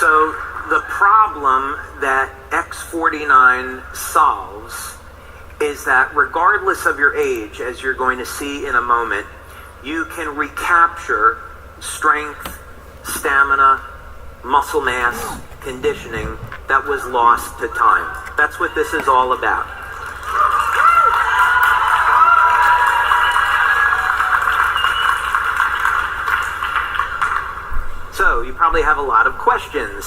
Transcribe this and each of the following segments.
So the problem that X49 solves is that regardless of your age, as you're going to see in a moment, you can recapture strength, stamina, muscle mass, conditioning that was lost to time. That's what this is all about. So you probably have a lot of questions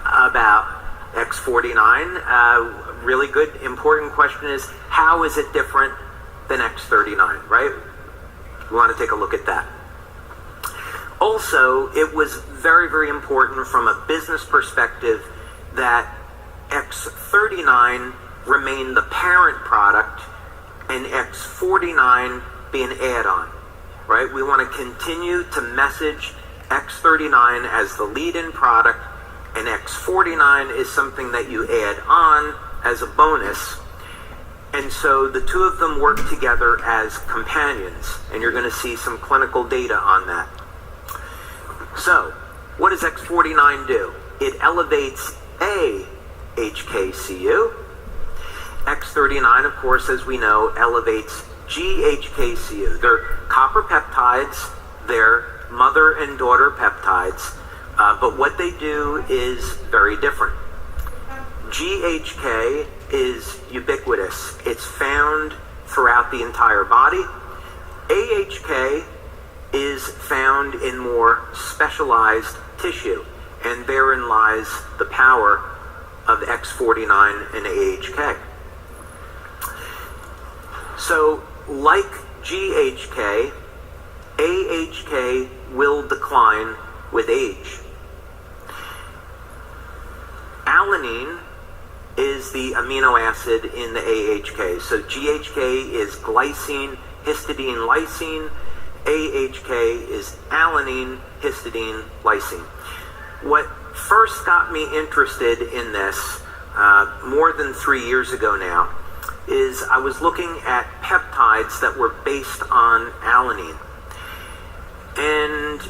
about X49. Really good, important question is, how is it different than X39, right? We want to take a look at that. Also, it was very, very important from a business perspective that X39 remain the parent product and X49 be an add-on, right? We want to continue to message X39 as the lead-in product, and X49 is something that you add on as a bonus. And so the two of them work together as companions, and you're going to see some clinical data on that. So, what does X49 do? It elevates AHK-Cu. X39, of course, as we know, elevates GHK-Cu. They're copper peptides, they're mother and daughter peptides, but what they do is very different. GHK is ubiquitous. It's found throughout the entire body. AHK is found in more specialized tissue, and therein lies the power of X49 and AHK. So, like GHK, AHK will decline with age. Alanine is the amino acid in the AHK. So GHK is glycine, histidine, lysine. AHK is alanine, histidine, lysine. What first got me interested in this, more than 3 years ago now, is I was looking at peptides that were based on alanine. And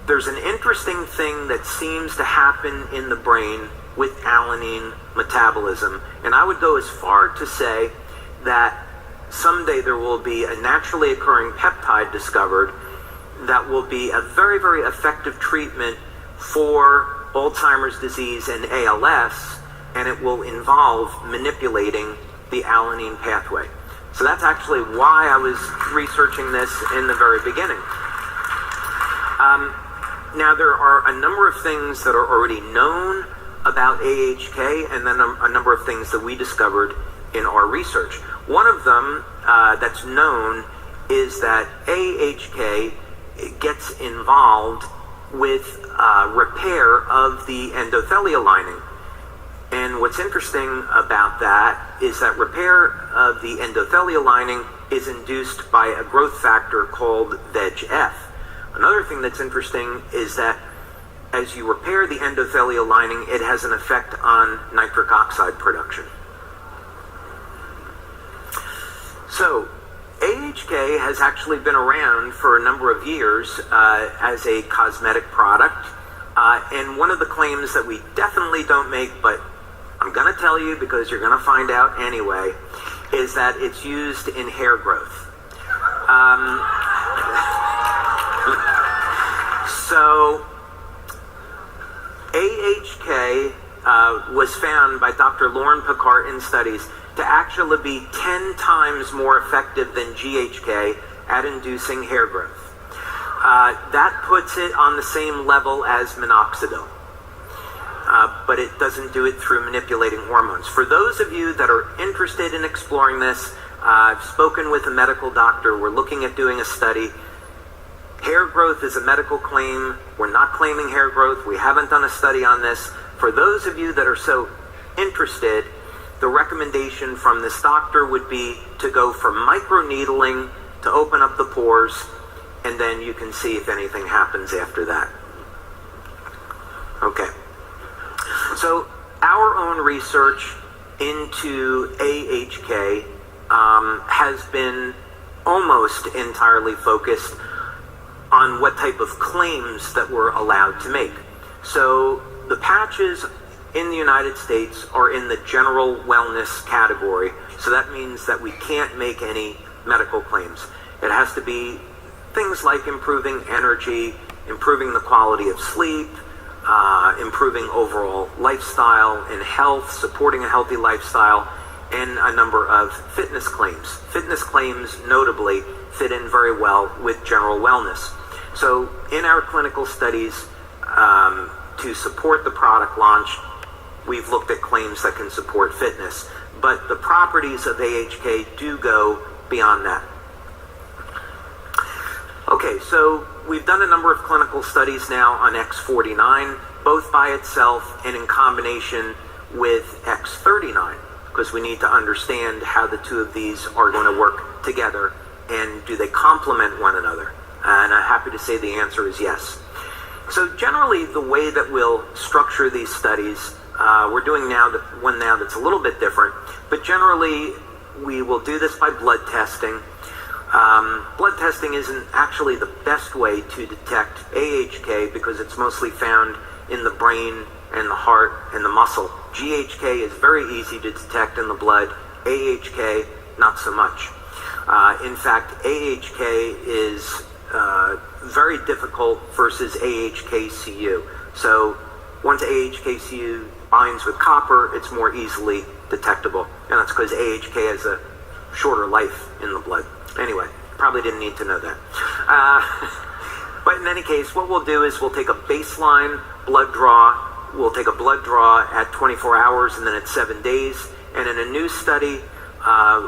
there's an interesting thing that seems to happen in the brain with alanine metabolism. And I would go as far to say that someday there will be a naturally occurring peptide discovered that will be a very, very effective treatment for Alzheimer's disease and ALS, and it will involve manipulating the alanine pathway. So that's actually why I was researching this in the very beginning. Now, there are a number of things that are already known about AHK, and then a number of things that we discovered in our research. One of them that's known is that AHK gets involved with repair of the endothelial lining. And what's interesting about that is that repair of the endothelial lining is induced by a growth factor called VEGF. Another thing that's interesting is that as you repair the endothelial lining, it has an effect on nitric oxide production. So, AHK has actually been around for a number of years as a cosmetic product. And one of the claims that we definitely don't make, but I'm going to tell you because you're going to find out anyway, is that it's used in hair growth. So, AHK was found by Dr. Lauren Picard in studies to actually be 10 times more effective than GHK at inducing hair growth. That puts it on the same level as minoxidil, but it doesn't do it through manipulating hormones. For those of you that are interested in exploring this, I've spoken with a medical doctor. We're looking at doing a study. Hair growth is a medical claim. We're not claiming hair growth. We haven't done a study on this. For those of you that are so interested, the recommendation from this doctor would be to go for microneedling to open up the pores, and then you can see if anything happens after that. Okay. So our own research into AHK has been almost entirely focused on what type of claims that we're allowed to make. So the patches in the United States are in the general wellness category, so that means that we can't make any medical claims. It has to be things like improving energy, improving the quality of sleep, improving overall lifestyle and health, supporting a healthy lifestyle, and a number of fitness claims. Fitness claims notably fit in very well with general wellness. So in our clinical studies to support the product launch, we've looked at claims that can support fitness, but the properties of AHK do go beyond that. Okay, so we've done a number of clinical studies now on X49, both by itself and in combination with X39, because we need to understand how the two of these are going to work together and do they complement one another. And I'm happy to say the answer is yes. So generally, the way that we'll structure these studies, we're doing one now that's a little bit different, but generally we will do this by blood testing. Blood testing isn't actually the best way to detect AHK because it's mostly found in the brain and the heart and the muscle. GHK is very easy to detect in the blood. AHK, not so much. In fact, AHK is very difficult versus AHK-Cu. So once AHK-Cu binds with copper, it's more easily detectable. And that's because AHK has a shorter life in the blood. Anyway, probably didn't need to know that. But in any case, what we'll do is we'll take a baseline blood draw. We'll take a blood draw at 24 hours and then at 7 days. And in a new study,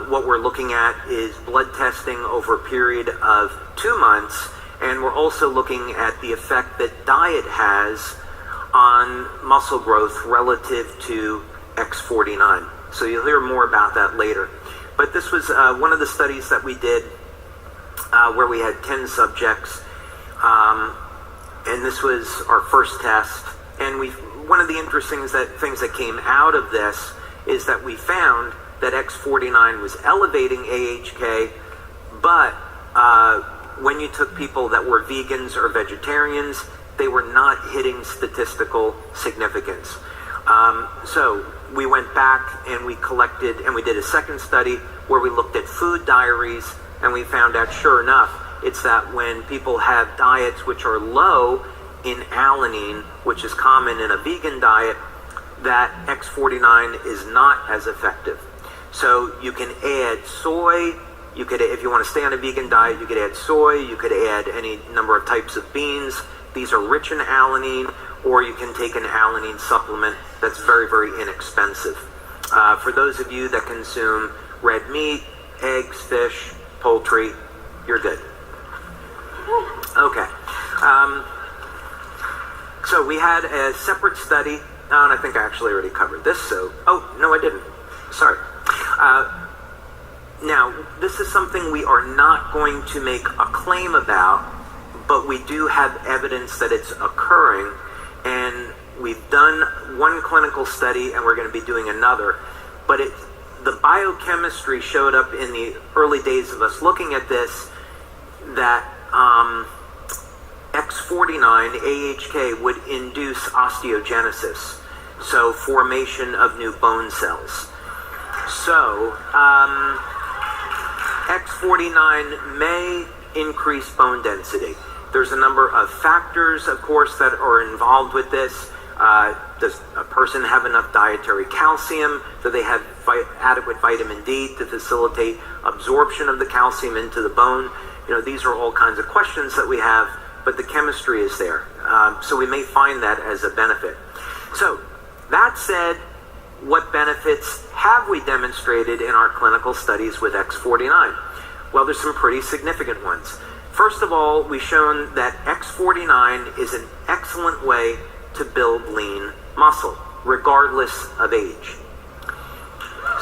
what we're looking at is blood testing over a period of 2 months. And we're also looking at the effect that diet has on muscle growth relative to X49. So you'll hear more about that later. But this was one of the studies that we did where we had 10 subjects. And this was our first test. And one of the interesting things that came out of this is that we found that X49 was elevating AHK, but when you took people that were vegans or vegetarians, they were not hitting statistical significance. So we went back and we collected, and we did a second study where we looked at food diaries, and we found out, sure enough, it's that when people have diets which are low in alanine, which is common in a vegan diet, that X49 is not as effective. So you can add soy. You could, if you want to stay on a vegan diet, you could add soy. You could add any number of types of beans. These are rich in alanine, or you can take an alanine supplement that's very, very inexpensive. For those of you that consume red meat, eggs, fish, poultry, you're good. Okay. So we had a separate study, and I think I actually already covered this, so, oh, no, I didn't. Sorry. Now, this is something we are not going to make a claim about, but we do have evidence that it's occurring, and we've done one clinical study, and we're going to be doing another, but the biochemistry showed up in the early days of us looking at this, that X49, AHK, would induce osteogenesis, so formation of new bone cells. So, X49 may increase bone density. There's a number of factors, of course, that are involved with this. Does a person have enough dietary calcium? Do they have adequate vitamin D to facilitate absorption of the calcium into the bone? You know, these are all kinds of questions that we have, but the chemistry is there. So we may find that as a benefit. So, that said, what benefits have we demonstrated in our clinical studies with X49? Well, there's some pretty significant ones. First of all, we've shown that X49 is an excellent way to build lean muscle, regardless of age.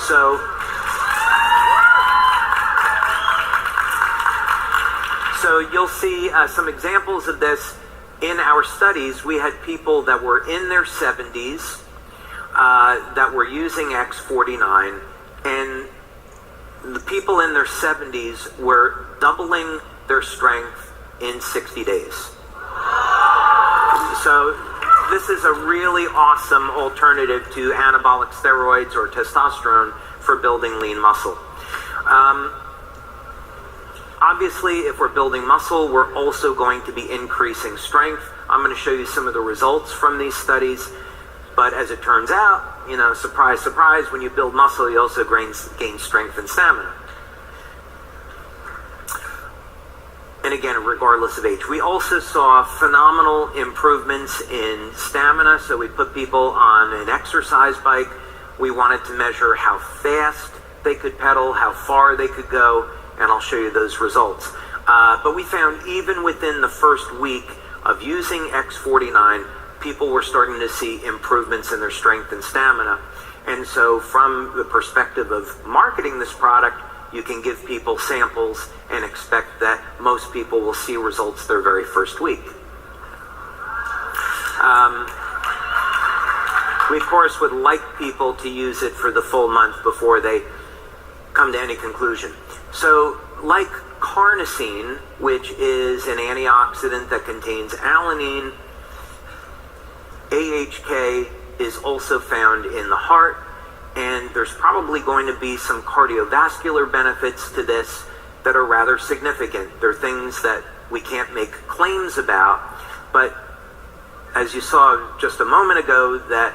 So you'll see some examples of this in our studies. We had people that were in their 70s that were using X49, and the people in their 70s were doubling their strength in 60 days. So this is a really awesome alternative to anabolic steroids or testosterone for building lean muscle. Obviously, if we're building muscle, we're also going to be increasing strength. I'm going to show you some of the results from these studies. But as it turns out, surprise, surprise, when you build muscle, you also gain strength and stamina. And again, regardless of age. We also saw phenomenal improvements in stamina. So we put people on an exercise bike. We wanted to measure how fast they could pedal, how far they could go, and I'll show you those results. But we found even within the first week of using X49, people were starting to see improvements in their strength and stamina. And so from the perspective of marketing this product, you can give people samples and expect that most people will see results their very first week. We, of course, would like people to use it for the full month before they come to any conclusion. So, like carnosine, which is an antioxidant that contains alanine, AHK is also found in the heart, and there's probably going to be some cardiovascular benefits to this that are rather significant. They're things that we can't make claims about, but as you saw just a moment ago, that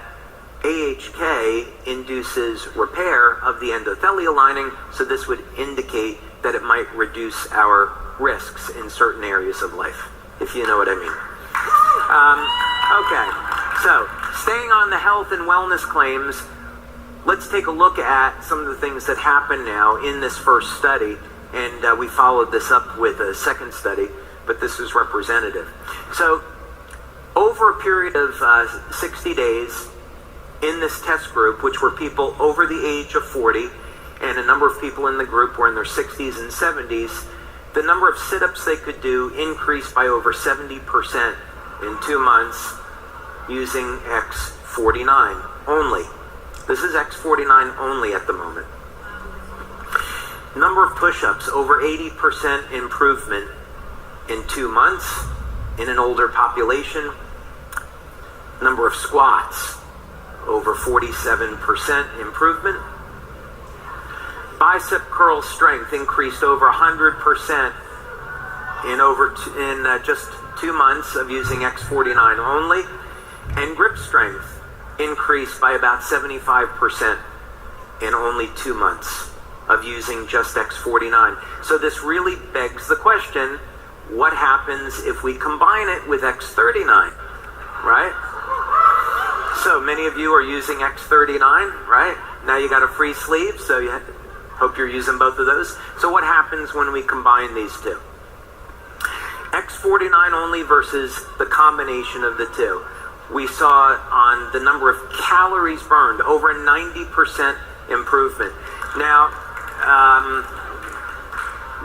AHK induces repair of the endothelial lining, so this would indicate that it might reduce our risks in certain areas of life, if you know what I mean. Okay, so staying on the health and wellness claims, let's take a look at some of the things that happen now in this first study, and we followed this up with a second study, but this is representative. So over a period of 60 days in this test group, which were people over the age of 40, and a number of people in the group were in their 60s and 70s, the number of sit-ups they could do increased by over 70% in 2 months using X49 only. This is X49 only at the moment. Number of push-ups, over 80% improvement in 2 months in an older population. Number of squats, over 47% improvement. Bicep curl strength increased over 100% in just 2 months of using X49 only. And grip strength increased by about 75% in only 2 months of using just X49. So this really begs the question, what happens if we combine it with X39, right? So many of you are using X39, right? Now you got a free sleeve, so you hope you're using both of those. So what happens when we combine these two? X49 only versus the combination of the two. We saw on the number of calories burned, over 90% improvement. Now,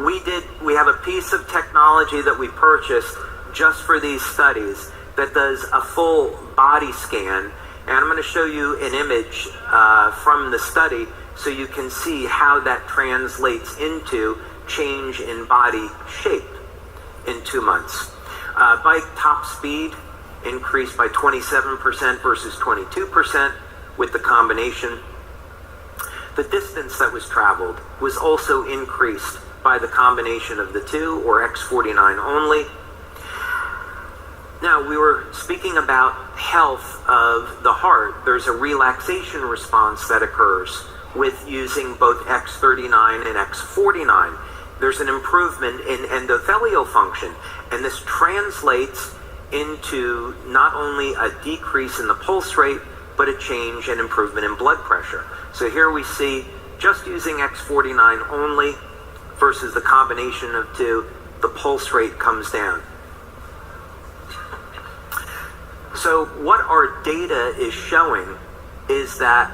we have a piece of technology that we purchased just for these studies that does a full body scan, and I'm going to show you an image from the study so you can see how that translates into change in body shape in 2 months. Bike top speed increased by 27% versus 22% with the combination. The distance that was traveled was also increased by the combination of the two, or X49 only. Now, we were speaking about health of the heart. There's a relaxation response that occurs with using both X39 and X49. There's an improvement in endothelial function, and this translates into not only a decrease in the pulse rate, but a change and improvement in blood pressure. So here we see, just using X49 only versus the combination of two, the pulse rate comes down. So what our data is showing is that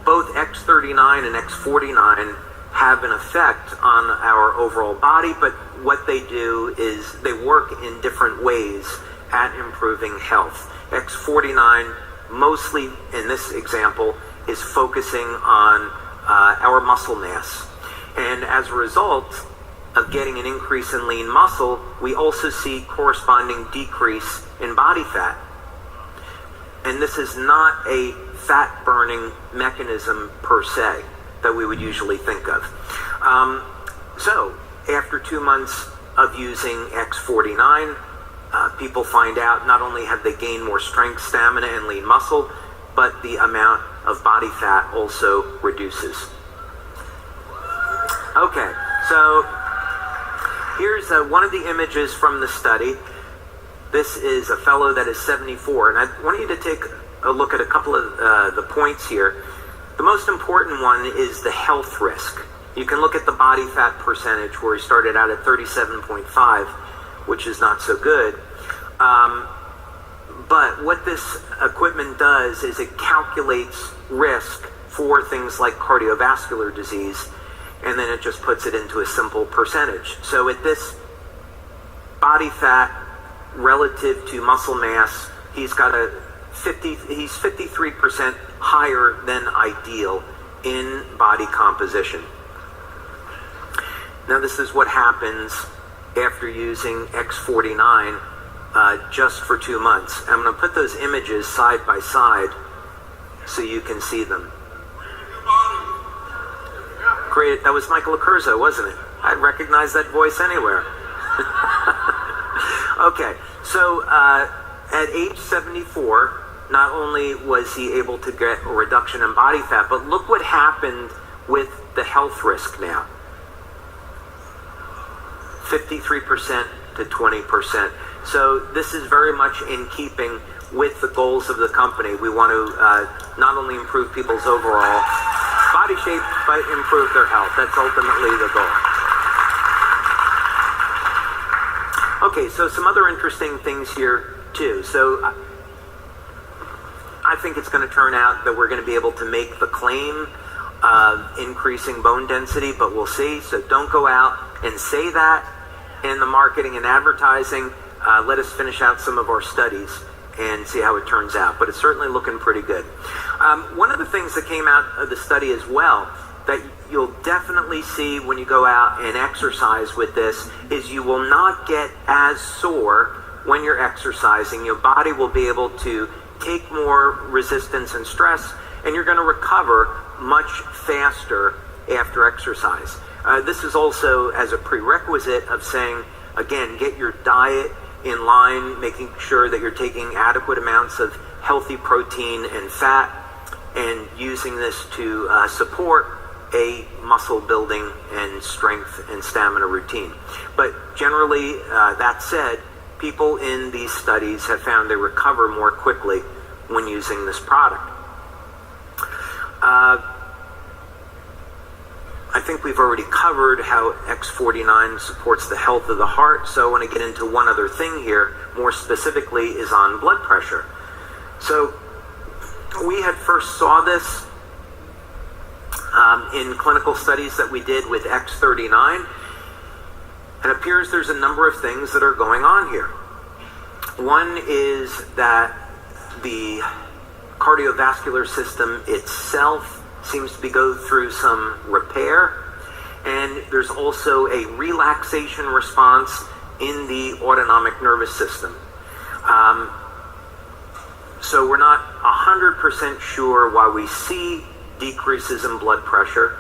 both X39 and X49 have an effect on our overall body, but what they do is they work in different ways at improving health. X49, mostly in this example, is focusing on our muscle mass. And as a result of getting an increase in lean muscle, we also see corresponding decrease in body fat. and this is not a fat burning mechanism per se that we would usually think of. So after 2 months of using X49, people find out not only have they gained more strength, stamina, and lean muscle, but the amount of body fat also reduces. Okay, so here's one of the images from the study. This is a fellow that is 74, and I want you to take a look at a couple of the points here. The most important one is the health risk. You can look at the body fat percentage where he started out at 37.5, which is not so good. But what this equipment does is it calculates risk for things like cardiovascular disease, and then it just puts it into a simple percentage. So at this body fat relative to muscle mass, he's 53% higher than ideal in body composition. Now this is what happens after using X49 just for 2 months. I'm going to put those images side by side so you can see them. Great. That was Michael Accurso, wasn't it? I'd recognize that voice anywhere. Okay, so at age 74, not only was he able to get a reduction in body fat, but look what happened with the health risk now. 53% to 20%. So this is very much in keeping with the goals of the company. We want to not only improve people's overall body shape, but improve their health. That's ultimately the goal. Okay, so some other interesting things here too. So I think it's going to turn out that we're going to be able to make the claim of increasing bone density, but we'll see. So don't go out and say that in the marketing and advertising. Let us finish out some of our studies and see how it turns out. But it's certainly looking pretty good. One of the things that came out of the study as well that you'll definitely see when you go out and exercise with this is you will not get as sore when you're exercising. Your body will be able to take more resistance and stress, and you're going to recover much faster after exercise. This is also as a prerequisite of saying, again, get your diet in line, making sure that you're taking adequate amounts of healthy protein and fat, and using this to support a muscle building and strength and stamina routine. But generally, that said, people in these studies have found they recover more quickly when using this product. I think we've already covered how X49 supports the health of the heart, so I want to get into one other thing here, more specifically is on blood pressure. So we had first saw this in clinical studies that we did with X39. It appears there's a number of things that are going on here. One is that the cardiovascular system itself seems to be going through some repair, and there's also a relaxation response in the autonomic nervous system. So we're not 100% sure why we see decreases in blood pressure,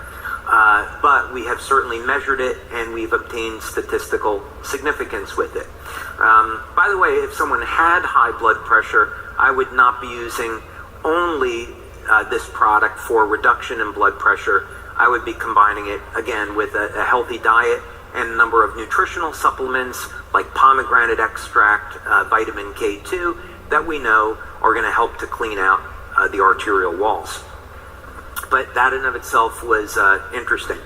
but we have certainly measured it and we've obtained statistical significance with it. By the way, if someone had high blood pressure, I would not be using only this product for reduction in blood pressure. I would be combining it again with a healthy diet and a number of nutritional supplements like pomegranate extract, vitamin K2 that we know are going to help to clean out the arterial walls. But that in of itself was interesting.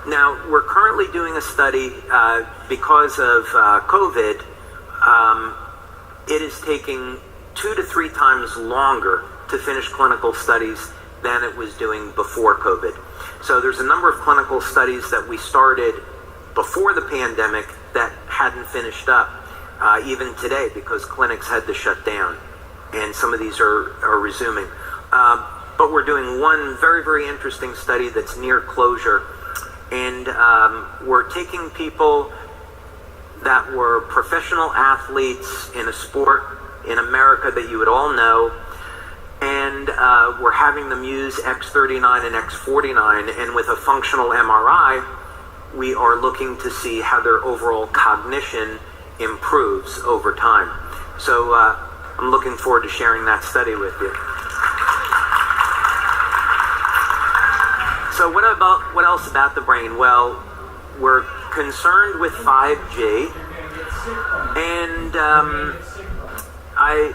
Now, we're currently doing a study because of COVID. It is taking 2 to 3 times longer to finish clinical studies than it was doing before COVID. So there's a number of clinical studies that we started before the pandemic that hadn't finished up even today because clinics had to shut down, and some of these are resuming. But we're doing one very, very interesting study that's near closure, and we're taking people that were professional athletes in a sport in America that you would all know. And we're having them use X39 and X49, and with a functional MRI, we are looking to see how their overall cognition improves over time. So I'm looking forward to sharing that study with you. So what else about the brain? Well, we're concerned with 5G, and I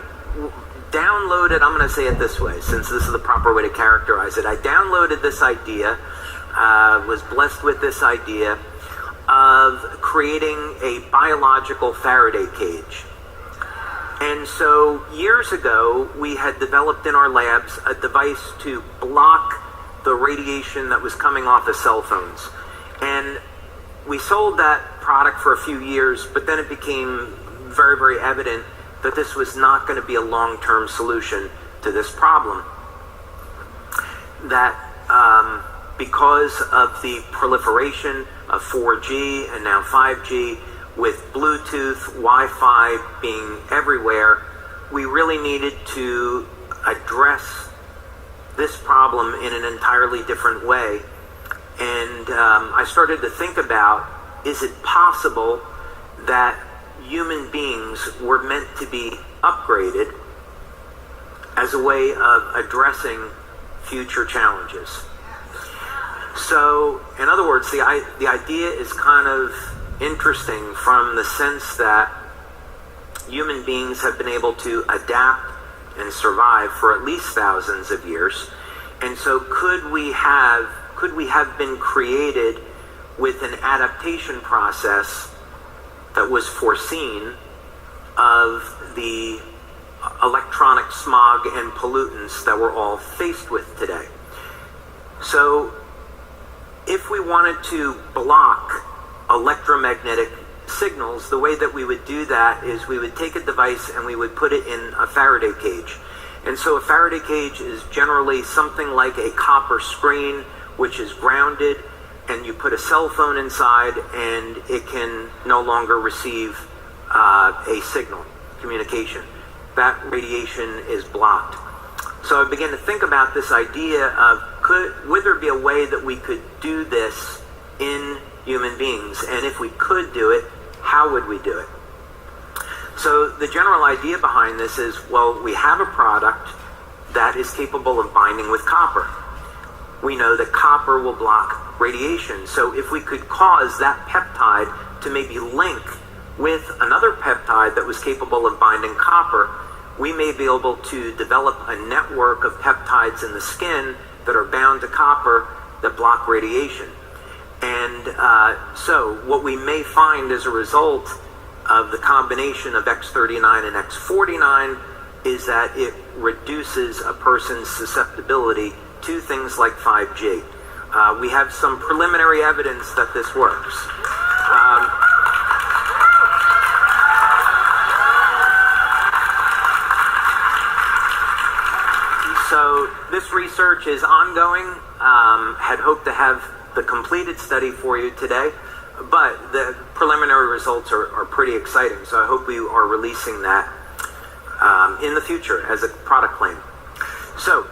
downloaded, I'm going to say it this way, since this is the proper way to characterize it. I downloaded this idea, was blessed with this idea of creating a biological Faraday cage. And so years ago, we had developed in our labs a device to block the radiation that was coming off of cell phones. And we sold that product for a few years, but then it became very, very evident that this was not going to be a long-term solution to this problem. That because of the proliferation of 4G and now 5G, with Bluetooth, Wi-Fi being everywhere, we really needed to address this problem in an entirely different way. And I started to think about, is it possible that human beings were meant to be upgraded as a way of addressing future challenges? So, in other words, the idea is kind of interesting from the sense that human beings have been able to adapt and survive for at least thousands of years. And so could we have been created with an adaptation process that was foreseen of the electronic smog and pollutants that we're all faced with today? So if we wanted to block electromagnetic signals, the way that we would do that is we would take a device and we would put it in a Faraday cage. And so a Faraday cage is generally something like a copper screen, which is grounded, and you put a cell phone inside and it can no longer receive a signal, communication. That radiation is blocked. So I began to think about this idea of would there be a way that we could do this in human beings? And if we could do it, how would we do it? So the general idea behind this is, well, we have a product that is capable of binding with copper. We know that copper will block radiation. So if we could cause that peptide to maybe link with another peptide that was capable of binding copper, we may be able to develop a network of peptides in the skin that are bound to copper that block radiation. And so what we may find as a result of the combination of X39 and X49 is that it reduces a person's susceptibility to things like 5G. We have some preliminary evidence that this works. So this research is ongoing. Had hoped to have the completed study for you today, but the preliminary results are pretty exciting. So I hope we are releasing that in the future as a product claim. So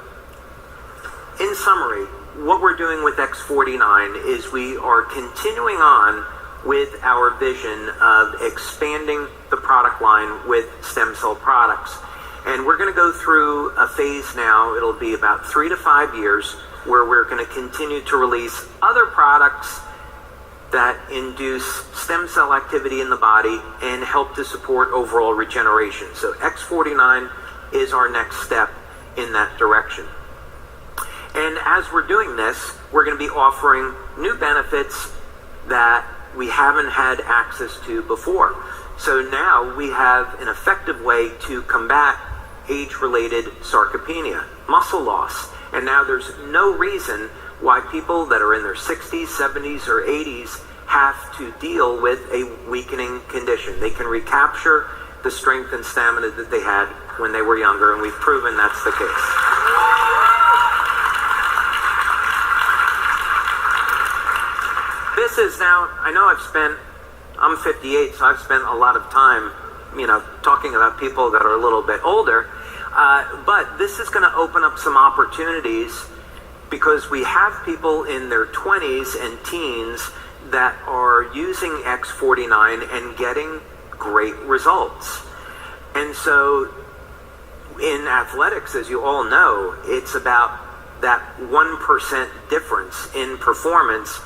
in summary, what we're doing with X49 is we are continuing on with our vision of expanding the product line with stem cell products. And we're going to go through a phase now, it'll be about 3 to 5 years, where we're going to continue to release other products that induce stem cell activity in the body and help to support overall regeneration. So X49 is our next step in that direction. And as we're doing this, we're going to be offering new benefits that we haven't had access to before. So now we have an effective way to combat age-related sarcopenia, muscle loss. And now there's no reason why people that are in their 60s, 70s, or 80s have to deal with a weakening condition. They can recapture the strength and stamina that they had when they were younger, and we've proven that's the case. This is now, I know I'm 58, so I've spent a lot of time talking about people that are a little bit older. But this is going to open up some opportunities because we have people in their 20s and teens that are using X49 and getting great results. And so in athletics, as you all know, it's about that 1% difference in performance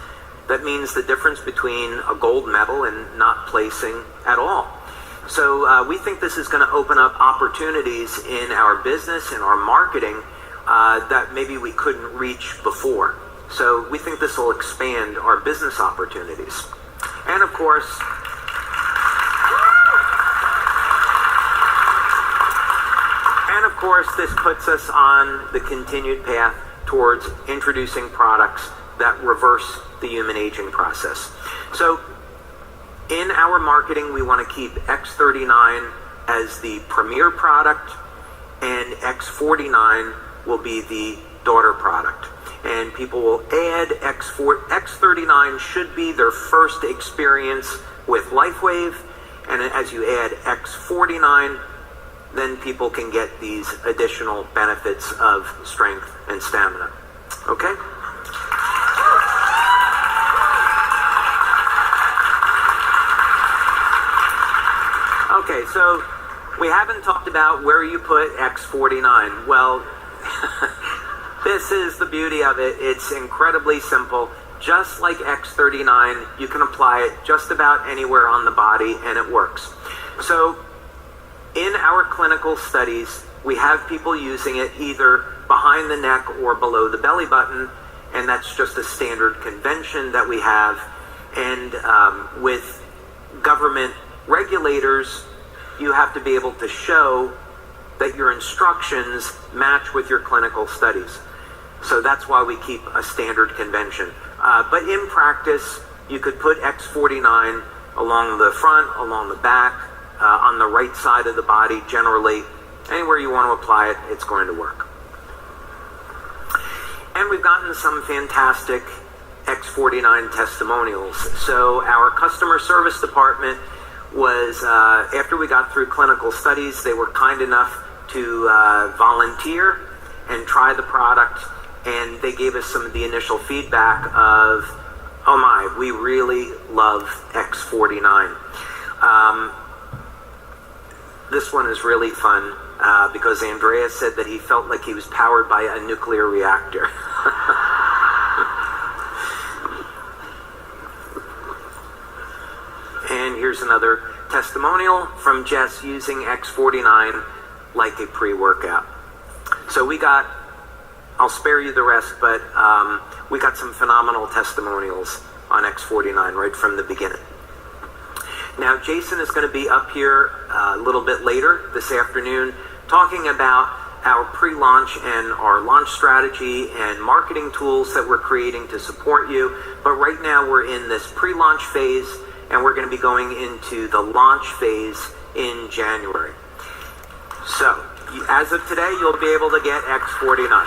that means the difference between a gold medal and not placing at all. So we think this is going to open up opportunities in our business, in our marketing, that maybe we couldn't reach before. So we think this will expand our business opportunities. And of course, this puts us on the continued path towards introducing products that reverse the human aging process. So in our marketing, we want to keep X39 as the premier product, and X49 will be the daughter product. And people will add X39 should be their first experience with LifeWave, and as you add X49, then people can get these additional benefits of strength and stamina. Okay? Okay, so we haven't talked about where you put X49. Well, this is the beauty of it. It's incredibly simple. Just like X39, you can apply it just about anywhere on the body and it works. So in our clinical studies, we have people using it either behind the neck or below the belly button, and that's just a standard convention that we have. And with government regulators, you have to be able to show that your instructions match with your clinical studies. So that's why we keep a standard convention. But in practice, you could put X49 along the front, along the back, on the right side of the body, generally. Anywhere you want to apply it, it's going to work. And we've gotten some fantastic X49 testimonials. So our customer service department was, after we got through clinical studies, they were kind enough to volunteer and try the product, and they gave us some of the initial feedback of, oh my, we really love X49. This one is really fun because Andreas said that he felt like he was powered by a nuclear reactor. And here's another testimonial from Jess using X49 like a pre-workout. So we got, I'll spare you the rest, but we got some phenomenal testimonials on X49 right from the beginning. Now, Jason is going to be up here a little bit later this afternoon talking about our pre-launch and our launch strategy and marketing tools that we're creating to support you. But right now we're in this pre-launch phase, and we're going to be going into the launch phase in January. So, as of today, you'll be able to get X49.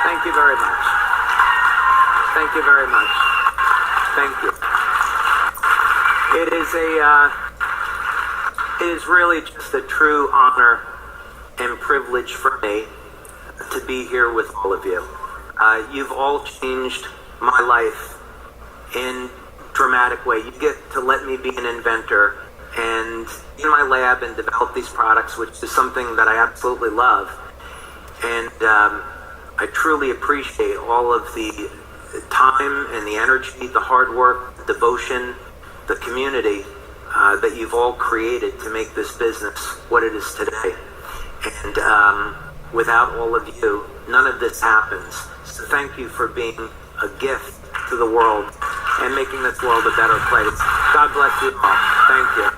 Thank you very much. Thank you very much. Thank you. It is really just a true honor and privilege for me to be here with all of you. You've all changed my life in a dramatic way. You get to let me be an inventor and in my lab and develop these products, which is something that I absolutely love. And I truly appreciate all of the time and the energy, the hard work, the devotion, the community that you've all created to make this business what it is today. And without all of you, none of this happens. So thank you for being a gift to the world and making this world a better place. God bless you all. Thank you.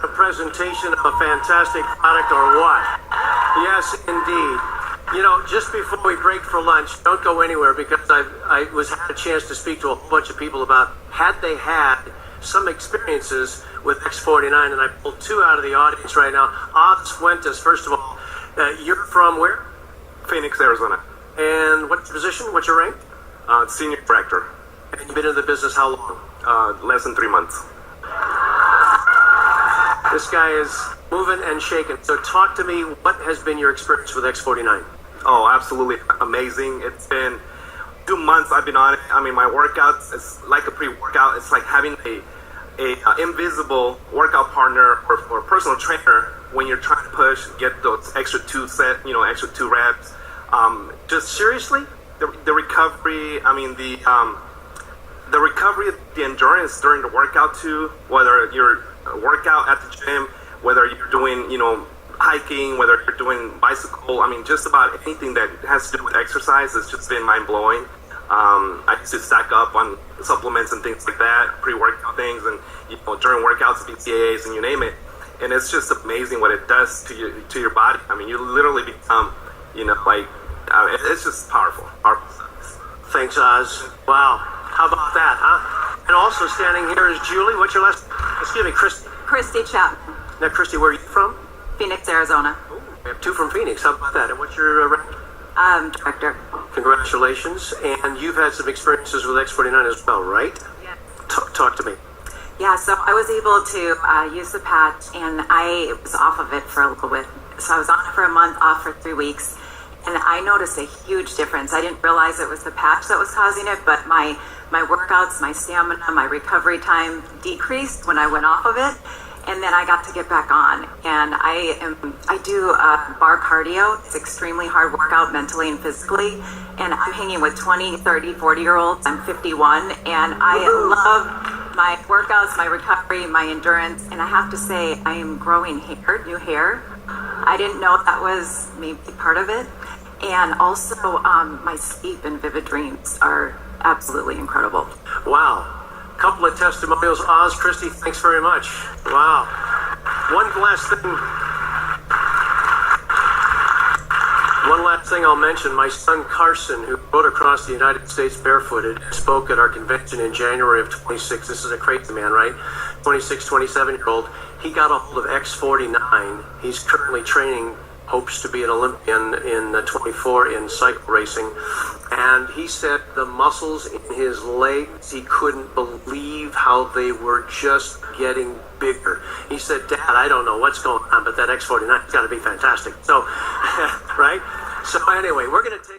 a presentation of a fantastic product or what? Yes, indeed. You know, just before we break for lunch, don't go anywhere, because I had a chance to speak to a whole bunch of people about had they had some experiences with X49, and I pulled two out of the audience right now. Oz Fuentes, first of all, you're from where? Phoenix, Arizona. And what's your position? What's your rank? Senior director. And you've been in the business how long? Less than 3 months. This guy is moving and shaking. So talk to me, what has been your experience with X49? Oh, absolutely amazing. It's been 2 months I've been on it. I mean, my workouts, it's like a pre-workout. It's like having a invisible workout partner or personal trainer when you're trying to push, get those extra extra 2 reps. Just seriously, the recovery, I mean, the recovery, the endurance during the workout too, whether you're workout at the gym, whether you're doing, hiking, whether you're doing bicycle, I mean, just about anything that has to do with exercise has just been mind-blowing. I used to stack up on supplements and things like that, pre-workout things, and during workouts, BCAAs, and you name it. And it's just amazing what it does to your body. I mean, you literally become, it's just powerful. Thanks, Oz. Wow. How about that, huh? And also standing here is Julie. What's your last? Excuse me, Christy. Christy Chap, Now, Christy, where are you from? Phoenix, Arizona. Ooh, we have 2 from Phoenix. How about that? And what's your rank? Director. Congratulations. And you've had some experiences with X49 as well, right? Yeah. Talk to me. Yeah, so I was able to use the patch, and I was off of it for a little bit. So I was on it for a month, off for 3 weeks, and I noticed a huge difference. I didn't realize it was the patch that was causing it, but my workouts, my stamina, my recovery time decreased when I went off of it. And then I got to get back on, and I do bar cardio. It's extremely hard workout mentally and physically, and I'm hanging with 20, 30, 40-year-olds. I'm 51, and I love my workouts, my recovery, my endurance, and I have to say I am growing hair, new hair. I didn't know that was maybe part of it. And also my sleep and vivid dreams are absolutely incredible. Wow. Couple of testimonials. Oz, Christy, thanks very much. Wow. One last thing I'll mention. My son Carson, who rode across the United States barefooted, spoke at our convention in January of 26. This is a crazy man, right? 26, 27-year-old. He got a hold of X49. He's currently training, hopes to be an Olympian in 24 in cycle racing. And he said the muscles in his legs, he couldn't believe how they were just getting bigger. He said, Dad, I don't know what's going on, but that X49's got to be fantastic. So, right? So anyway, we're going to take